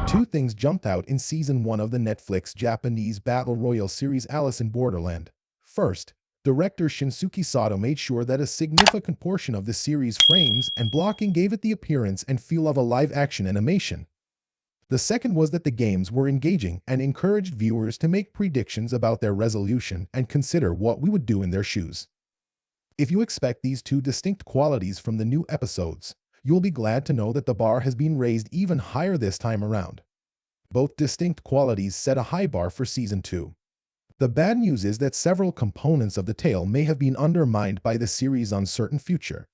Two things jumped out in Season 1 of the Netflix Japanese Battle Royale series Alice in Borderland. First, director Shinsuke Sato made sure that a significant portion of the series' frames and blocking gave it the appearance and feel of a live-action animation. The second was that the games were engaging and encouraged viewers to make predictions about their resolution and consider what we would do in their shoes. If you expect these two distinct qualities from the new episodes, you'll be glad to know that the bar has been raised even higher this time around. Both distinct qualities set a high bar for Season 2. The bad news is that several components of the tale may have been undermined by the series' uncertain future.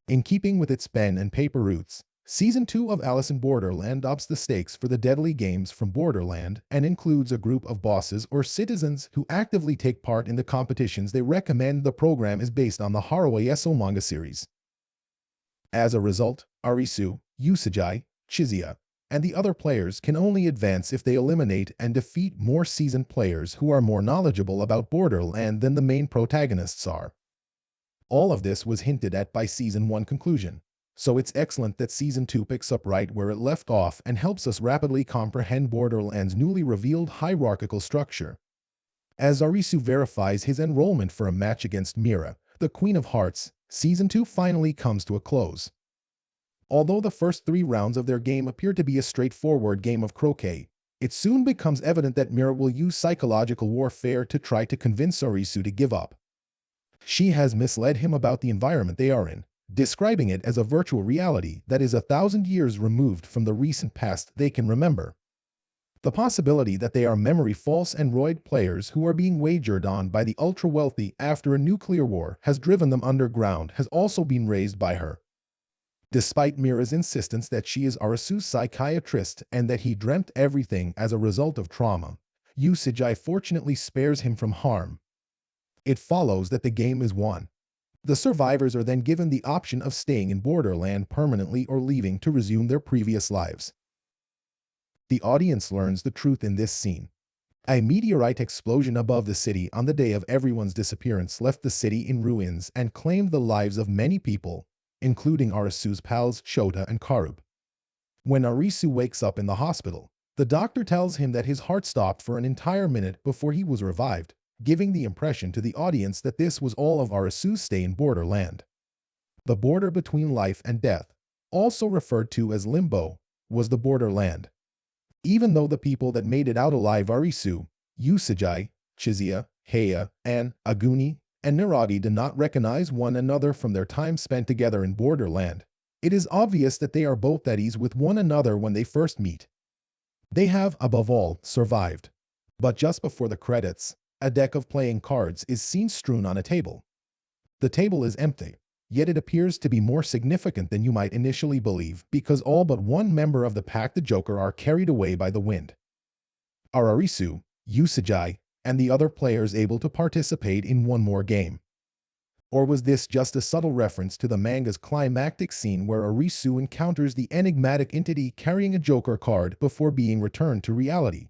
In keeping with its pen and paper roots, Season 2 of Alice in Borderland ups the stakes for the deadly games from Borderland and includes a group of bosses or citizens who actively take part in the competitions they recommend. The program is based on the Haruo manga series. As a result, Arisu, Usagi, Chizia, and the other players can only advance if they eliminate and defeat more seasoned players who are more knowledgeable about Borderland than the main protagonists are. All of this was hinted at by Season 1 conclusion, so it's excellent that Season 2 picks up right where it left off and helps us rapidly comprehend Borderland's newly revealed hierarchical structure. As Arisu verifies his enrollment for a match against Mira, the Queen of Hearts, Season 2 finally comes to a close. Although the first 3 rounds of their game appear to be a straightforward game of croquet, it soon becomes evident that Mira will use psychological warfare to try to convince Arisu to give up. She has misled him about the environment they are in, describing it as a virtual reality that is 1,000 years removed from the recent past they can remember. The possibility that they are memory false android players who are being wagered on by the ultra-wealthy after a nuclear war has driven them underground has also been raised by her. Despite Mira's insistence that she is Arisu's psychiatrist and that he dreamt everything as a result of trauma, Usagi fortunately spares him from harm. It follows that the game is won. The survivors are then given the option of staying in Borderland permanently or leaving to resume their previous lives. The audience learns the truth in this scene. A meteorite explosion above the city on the day of everyone's disappearance left the city in ruins and claimed the lives of many people, including Arisu's pals Shota and Karub. When Arisu wakes up in the hospital, the doctor tells him that his heart stopped for an entire minute before he was revived, giving the impression to the audience that this was all of Arisu's stay in Borderland. The border between life and death, also referred to as limbo, was the Borderland. Even though the people that made it out alive Arisu, Usagi, Chizia, Heya, and Aguni, and Naragi did not recognize one another from their time spent together in Borderland, it is obvious that they are both at ease with one another when they first meet. They have, above all, survived. But just before the credits, a deck of playing cards is seen strewn on a table. The table is empty, yet it appears to be more significant than you might initially believe because all but one member of the pack, the Joker, are carried away by the wind. Are Arisu, Usagi, and the other players able to participate in one more game? Or was this just a subtle reference to the manga's climactic scene where Arisu encounters the enigmatic entity carrying a Joker card before being returned to reality?